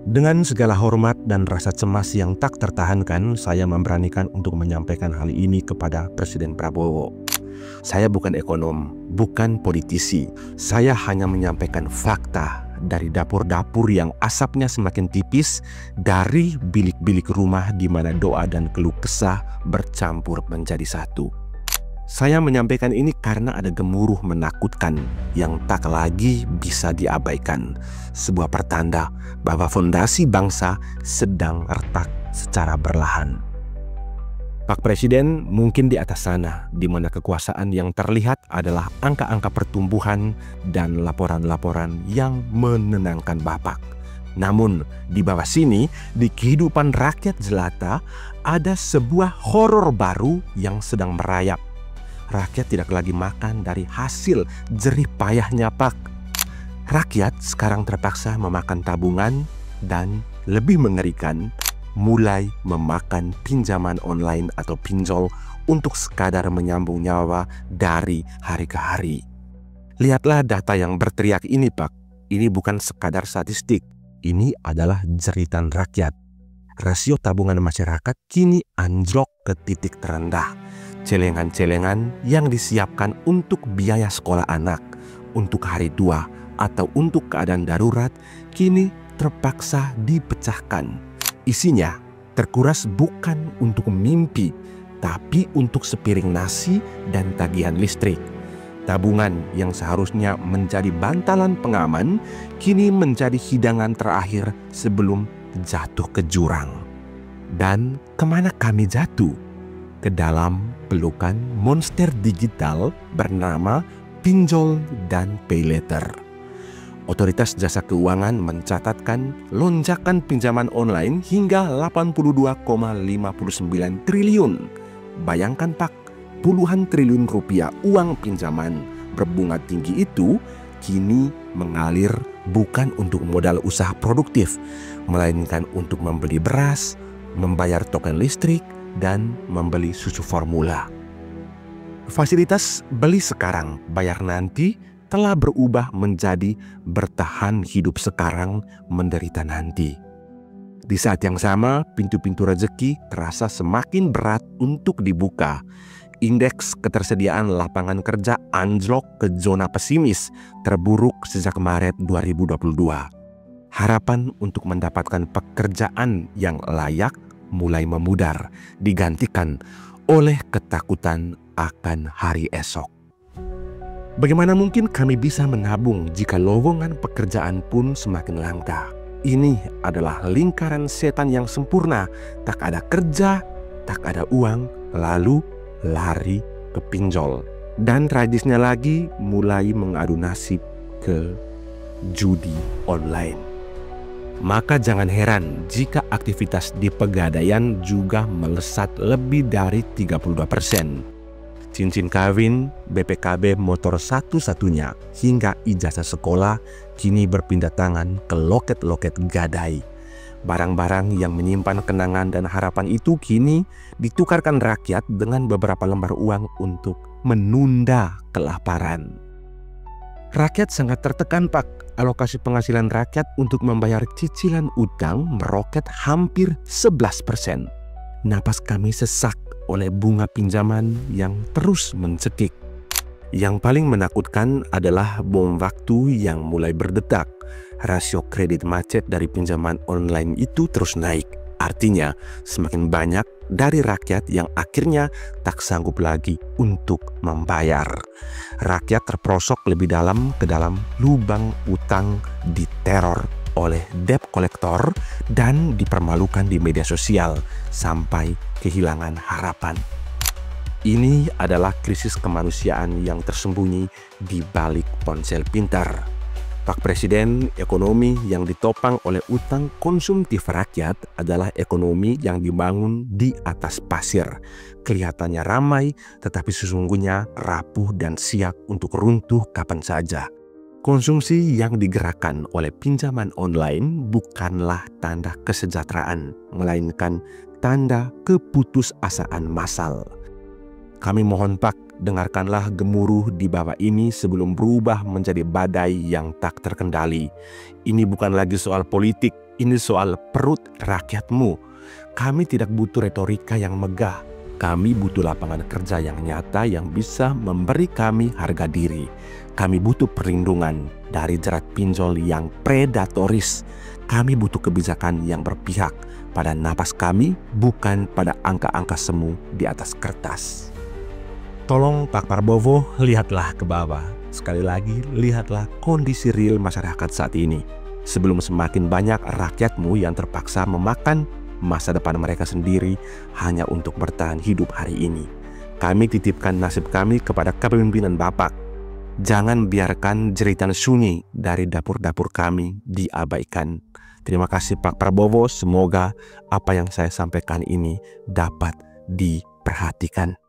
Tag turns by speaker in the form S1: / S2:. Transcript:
S1: Dengan segala hormat dan rasa cemas yang tak tertahankan, saya memberanikan untuk menyampaikan hal ini kepada Presiden Prabowo. Saya bukan ekonom, bukan politisi. Saya hanya menyampaikan fakta dari dapur-dapur yang asapnya semakin tipis, dari bilik-bilik rumah di mana doa dan keluh kesah bercampur menjadi satu. Saya menyampaikan ini karena ada gemuruh menakutkan yang tak lagi bisa diabaikan. Sebuah pertanda bahwa fondasi bangsa sedang retak secara perlahan. Pak Presiden mungkin di atas sana, di mana kekuasaan yang terlihat adalah angka-angka pertumbuhan dan laporan-laporan yang menenangkan Bapak. Namun di bawah sini, di kehidupan rakyat jelata, ada sebuah horor baru yang sedang merayap. Rakyat tidak lagi makan dari hasil jerih payahnya, Pak. Rakyat sekarang terpaksa memakan tabungan dan lebih mengerikan, mulai memakan pinjaman online atau pinjol untuk sekadar menyambung nyawa dari hari ke hari. Lihatlah data yang berteriak ini, Pak. Ini bukan sekadar statistik. Ini adalah jeritan rakyat. Rasio tabungan masyarakat kini anjlok ke titik terendah. Celengan-celengan yang disiapkan untuk biaya sekolah anak, untuk hari tua, atau untuk keadaan darurat, kini terpaksa dipecahkan. Isinya terkuras bukan untuk mimpi, tapi untuk sepiring nasi dan tagihan listrik. Tabungan yang seharusnya menjadi bantalan pengaman, kini menjadi hidangan terakhir sebelum jatuh ke jurang. Dan kemana kami jatuh? Ke dalam pelukan monster digital bernama pinjol dan pay later. Otoritas Jasa Keuangan mencatatkan lonjakan pinjaman online hingga 82,59 triliun. Bayangkan, Pak, puluhan triliun rupiah uang pinjaman berbunga tinggi itu kini mengalir bukan untuk modal usaha produktif, melainkan untuk membeli beras, membayar token listrik, dan membeli susu formula. Fasilitas beli sekarang, bayar nanti telah berubah menjadi bertahan hidup sekarang, menderita nanti. Di saat yang sama, pintu-pintu rezeki terasa semakin berat untuk dibuka. Indeks ketersediaan lapangan kerja anjlok ke zona pesimis, terburuk sejak Maret 2022. Harapan untuk mendapatkan pekerjaan yang layak mulai memudar, digantikan oleh ketakutan akan hari esok. Bagaimana mungkin kami bisa menabung jika lowongan pekerjaan pun semakin langka? Ini adalah lingkaran setan yang sempurna. Tak ada kerja, tak ada uang, lalu lari ke pinjol. Dan tragisnya lagi, mulai mengadu nasib ke judi online. Maka jangan heran jika aktivitas di pegadaian juga melesat lebih dari 32%. Cincin kawin, BPKB motor satu-satunya, hingga ijazah sekolah kini berpindah tangan ke loket-loket gadai. Barang-barang yang menyimpan kenangan dan harapan itu kini ditukarkan rakyat dengan beberapa lembar uang untuk menunda kelaparan. Rakyat sangat tertekan, Pak. Alokasi penghasilan rakyat untuk membayar cicilan utang meroket hampir 11%. Napas kami sesak oleh bunga pinjaman yang terus mencekik. Yang paling menakutkan adalah bom waktu yang mulai berdetak. Rasio kredit macet dari pinjaman online itu terus naik. Artinya semakin banyak dari rakyat yang akhirnya tak sanggup lagi untuk membayar. Rakyat terperosok lebih dalam ke dalam lubang utang, diteror oleh debt collector, dan dipermalukan di media sosial sampai kehilangan harapan. Ini adalah krisis kemanusiaan yang tersembunyi di balik ponsel pintar. Pak Presiden, ekonomi yang ditopang oleh utang konsumtif rakyat adalah ekonomi yang dibangun di atas pasir. Kelihatannya ramai, tetapi sesungguhnya rapuh dan siap untuk runtuh kapan saja. Konsumsi yang digerakkan oleh pinjaman online bukanlah tanda kesejahteraan, melainkan tanda keputusasaan massal. Kami mohon Pak, dengarkanlah gemuruh di bawah ini sebelum berubah menjadi badai yang tak terkendali. Ini bukan lagi soal politik, ini soal perut rakyatmu. Kami tidak butuh retorika yang megah. Kami butuh lapangan kerja yang nyata yang bisa memberi kami harga diri. Kami butuh perlindungan dari jerat pinjol yang predatoris. Kami butuh kebijakan yang berpihak pada napas kami, bukan pada angka-angka semu di atas kertas. Tolong Pak Prabowo, lihatlah ke bawah. Sekali lagi, lihatlah kondisi real masyarakat saat ini. Sebelum semakin banyak rakyatmu yang terpaksa memakan masa depan mereka sendiri hanya untuk bertahan hidup hari ini. Kami titipkan nasib kami kepada kepemimpinan Bapak. Jangan biarkan jeritan sunyi dari dapur-dapur kami diabaikan. Terima kasih Pak Prabowo, semoga apa yang saya sampaikan ini dapat diperhatikan.